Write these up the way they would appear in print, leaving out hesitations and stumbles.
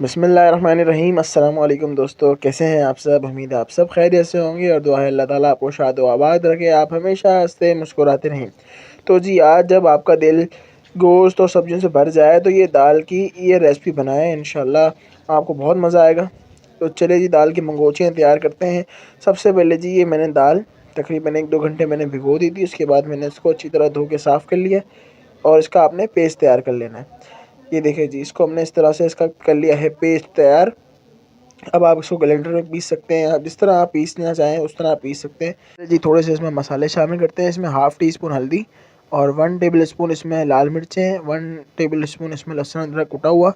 बिस्मिल्लाहिर्रहमानिर्रहीम। अस्सलाम वालेकुम दोस्तों, कैसे हैं आप सब। उम्मीद है आप सब खैरियत से होंगे और दुआ है अल्लाह ताला आपको शाद व आबाद रखे, आप हमेशा हंसते मुस्कुराते रहें। तो जी आज जब आपका दिल गोश्त और सब्जियों से भर जाए तो ये दाल की ये रेसिपी बनाएं, इंशाल्लाह आपको बहुत मज़ा आएगा। तो चलिए जी दाल की मंगोचियाँ तैयार करते हैं। सबसे पहले जी ये मैंने दाल तकरीबन 1-2 घंटे मैंने भिगो दी थी। उसके बाद मैंने इसको अच्छी तरह धो के साफ़ कर लिया और इसका आपने पेस्ट तैयार कर लेना है। ये देखिए जी, इसको हमने इस तरह से इसका कर लिया है पेस्ट तैयार। अब आप इसको ब्लेंडर में पीस सकते हैं, आप जिस तरह आप पीसना चाहें उस तरह आप पीस सकते हैं। जी थोड़े से इसमें मसाले शामिल करते हैं। इसमें हाफ़ टी स्पून हल्दी और 1 टेबल स्पून इसमें लाल मिर्चें, 1 टेबल स्पून इसमें लहसुन अदरक कुटा हुआ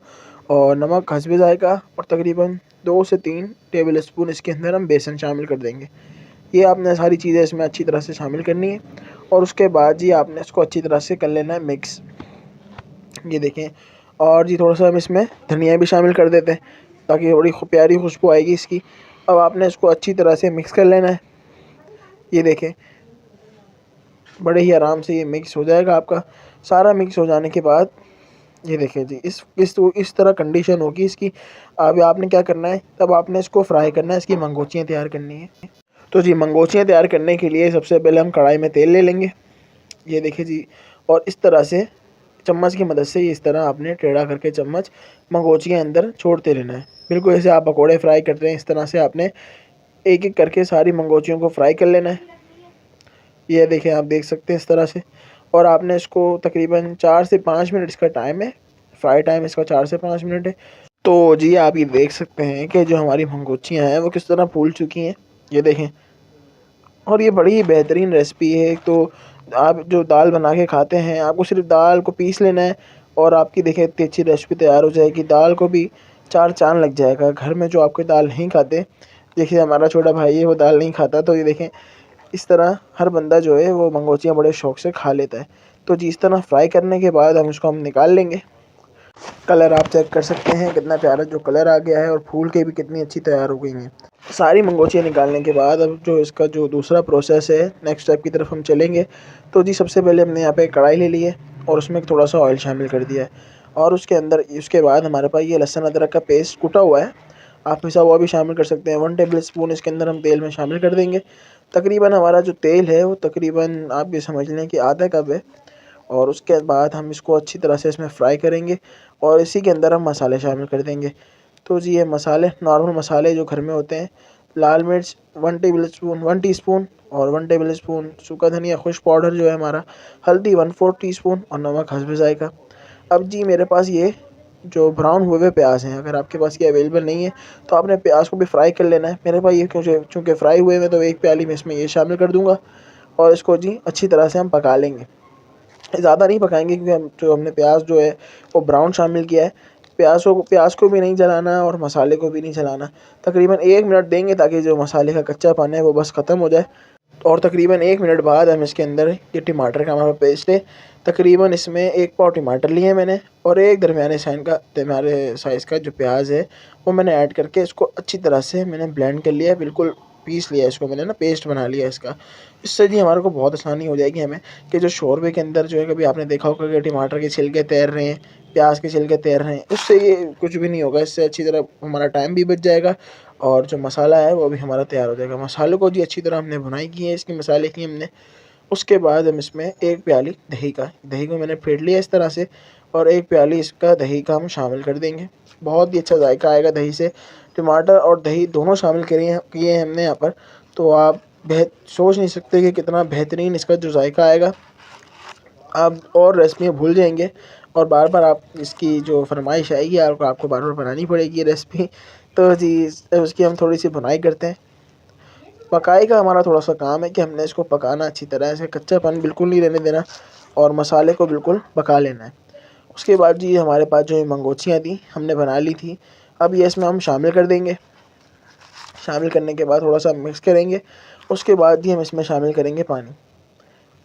और नमक हस्बे ज़ायक़ा और तकरीबन 2 से 3 टेबल स्पून इसके अंदर हम बेसन शामिल कर देंगे। ये आपने सारी चीज़ें इसमें अच्छी तरह से शामिल करनी है और उसके बाद जी आपने इसको अच्छी तरह से कर लेना है मिक्स। ये देखें, और जी थोड़ा सा हम इसमें धनिया भी शामिल कर देते हैं ताकि बड़ी प्यारी खुशबू आएगी इसकी। अब आपने इसको अच्छी तरह से मिक्स कर लेना है। ये देखें, बड़े ही आराम से ये मिक्स हो जाएगा आपका। सारा मिक्स हो जाने के बाद ये देखें जी इस तरह कंडीशन होगी इसकी। अब आपने क्या करना है, तब आपने इसको फ्राई करना है, इसकी मंगोचियाँ तैयार करनी है। तो जी मंगोचियाँ तैयार करने के लिए सबसे पहले हम कढ़ाई में तेल ले लेंगे। ये देखिए जी, और इस तरह से चम्मच की मदद से इस तरह आपने टेढ़ा करके चम्मच मंगोचियाँ अंदर छोड़ते रहना है, बिल्कुल जैसे आप पकोड़े फ्राई करते हैं। इस तरह से आपने एक एक करके सारी मंगोचियों को फ्राई कर लेना है। ये देखें, आप देख सकते हैं इस तरह से। और आपने इसको तकरीबन 4 से 5 मिनट इसका टाइम है, फ्राई टाइम इसका 4 से 5 मिनट है। तो जी आप ये देख सकते हैं कि जो हमारी मंगोचियाँ हैं वो किस तरह फूल चुकी हैं। ये देखें, और ये बड़ी ही बेहतरीन रेसिपी है। एक तो आप जो दाल बना के खाते हैं, आपको सिर्फ दाल को पीस लेना है और आपकी देखिए इतनी अच्छी रेसिपी तैयार हो जाएगी। दाल को भी 4 चाँद लग जाएगा। घर में जो आपके दाल नहीं खाते, देखिए हमारा छोटा भाई है वो दाल नहीं खाता, तो ये देखें इस तरह हर बंदा जो है वो मंगोचियाँ बड़े शौक़ से खा लेता है। तो जी इस तरह फ्राई करने के बाद हम निकाल लेंगे। कलर आप चेक कर सकते हैं कितना प्यारा जो कलर आ गया है और फूल के भी कितनी अच्छी तैयार हो गई हैं। सारी मंगोचियाँ निकालने के बाद अब जो इसका जो दूसरा प्रोसेस है, नेक्स्ट स्टेप की तरफ हम चलेंगे। तो जी सबसे पहले हमने यहाँ पे कढ़ाई ले ली है और उसमें थोड़ा सा ऑयल शामिल कर दिया है और उसके बाद हमारे पास ये लहसुन अदरक का पेस्ट कूटा हुआ है, आप पिसा हुआ भी शामिल कर सकते हैं। 1 टेबल स्पून इसके अंदर हम तेल में शामिल कर देंगे। तकरीबन हमारा जो तेल है वो तकरीबन आप ये समझ लें कि आधा कप है। और उसके बाद हम इसको अच्छी तरह से इसमें फ्राई करेंगे और इसी के अंदर हम मसाले शामिल कर देंगे। तो जी ये मसाले नॉर्मल मसाले जो घर में होते हैं, लाल मिर्च 1 टीस्पून और 1 टेबल स्पून सूखा धनिया खुश्क पाउडर जो है हमारा, हल्दी 1/4 टीस्पून और नमक हस्बे ज़ायक़ा। अब जी मेरे पास ये जो ब्राउन हुए हुए प्याज हैं, अगर आपके पास ये अवेलेबल नहीं है तो आपने प्याज को भी फ्राई कर लेना है। मेरे पास ये चूँकि फ्राई हुए हैं तो 1 प्याली में इसमें ये शामिल कर दूँगा और इसको जी अच्छी तरह से हम पका लेंगे। ज़्यादा नहीं पकाएंगे क्योंकि हमने प्याज जो है वो ब्राउन शामिल किया है। प्याज को भी नहीं जलाना और मसाले को भी नहीं जलाना। तकरीबन 1 मिनट देंगे ताकि जो मसाले का कच्चापन है वो बस ख़त्म हो जाए। और तकरीबन 1 मिनट बाद हम इसके अंदर ये टमाटर का हमारा पेस्ट है, तकरीबन इसमें 1 पाव टमाटर लिए हैं मैंने और एक दरमियाने साइज़ का जो प्याज है वो मैंने ऐड करके इसको अच्छी तरह से मैंने ब्लेंड कर लिया है, बिल्कुल पीस लिया है इसको मैंने ना, पेस्ट बना लिया इसका। इससे जी हमारे को बहुत आसानी हो जाएगी हमें कि जो शोरबे के अंदर जो है, कभी आपने देखा होगा कि टमाटर के छिलके तैर रहे हैं, प्याज के छिलके तैर रहे हैं, उससे ये कुछ भी नहीं होगा। इससे अच्छी तरह हमारा टाइम भी बच जाएगा और जो मसाला है वो भी हमारा तैयार हो जाएगा। मसालों को जी अच्छी तरह हमने भुनाई की है, इसके मसाले की हमने। उसके बाद हम इसमें 1 प्याली दही को मैंने फेंट लिया इस तरह से और 1 प्याली इसका दही का हम शामिल कर देंगे। बहुत ही अच्छा जायका आएगा दही से। टमाटर और दही दोनों शामिल किए हैं हमने यहाँ पर, तो आप सोच नहीं सकते कि कितना बेहतरीन इसका जो जायका आएगा। आप और रेसिपियाँ भूल जाएंगे और बार बार आप इसकी जो फरमाइश आएगी आपको बार बार बनानी पड़ेगी ये रेसिपी। तो जी उसकी हम थोड़ी सी बुनाई करते हैं। पकाई का हमारा थोड़ा सा काम है कि हमने इसको पकाना अच्छी तरह से, कच्चापन बिल्कुल नहीं रहने देना और मसाले को बिल्कुल पका लेना है। उसके बाद जी हमारे पास जो ये मंगोचियाँ थी हमने बना ली थी, अब ये इसमें हम शामिल कर देंगे। शामिल करने के बाद थोड़ा सा मिक्स करेंगे। उसके बाद जी हम इसमें शामिल करेंगे पानी।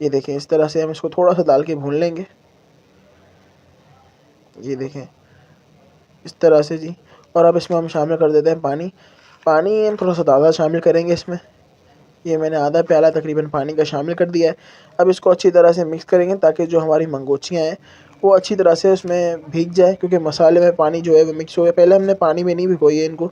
ये देखें इस तरह से हम इसको थोड़ा सा डाल के भून लेंगे। ये देखें इस तरह से जी, और अब इसमें हम शामिल कर देते हैं पानी। पानी हम थोड़ा सा ज़्यादा शामिल करेंगे इसमें। ये मैंने आधा प्याला तकरीबन पानी का शामिल कर दिया है। अब इसको अच्छी तरह से मिक्स करेंगे ताकि जो हमारी मंगोचियाँ हैं वो अच्छी तरह से उसमें भीग जाए, क्योंकि मसाले में पानी जो है वो मिक्स हो गया। पहले हमने पानी में नहीं भिगोई है इनको।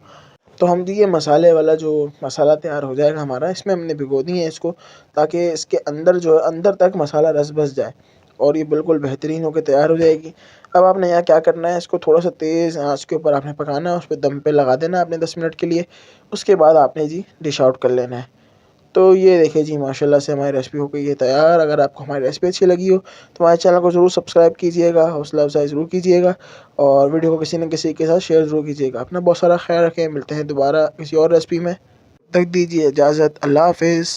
तो हम जी ये मसाले वाला जो मसाला तैयार हो जाएगा हमारा, इसमें हमने भिगो दी है इसको, ताकि इसके अंदर जो है अंदर तक मसाला रस बस जाए और ये बिल्कुल बेहतरीन होकर तैयार हो जाएगी। अब आपने यहाँ क्या करना है, इसको थोड़ा सा तेज़ आँच के ऊपर आपने पकाना है, उस पे दम पे लगा देना है आपने 10 मिनट के लिए। उसके बाद आपने जी डिश आउट कर लेना है। तो ये देखिए जी, माशाल्लाह से हमारी रेसिपी हो गई है तैयार। अगर आपको हमारी रेसिपी अच्छी लगी हो तो हमारे चैनल को ज़रूर सब्सक्राइब कीजिएगा, हौसला अफ़ज़ाई ज़रूर कीजिएगा और वीडियो को किसी न किसी के साथ शेयर ज़रूर कीजिएगा। अपना बहुत सारा ख़्याल रखें। मिलते हैं दोबारा किसी और रेसिपी में। तब तक दीजिए इजाज़त। अल्लाह हाफ़िज़।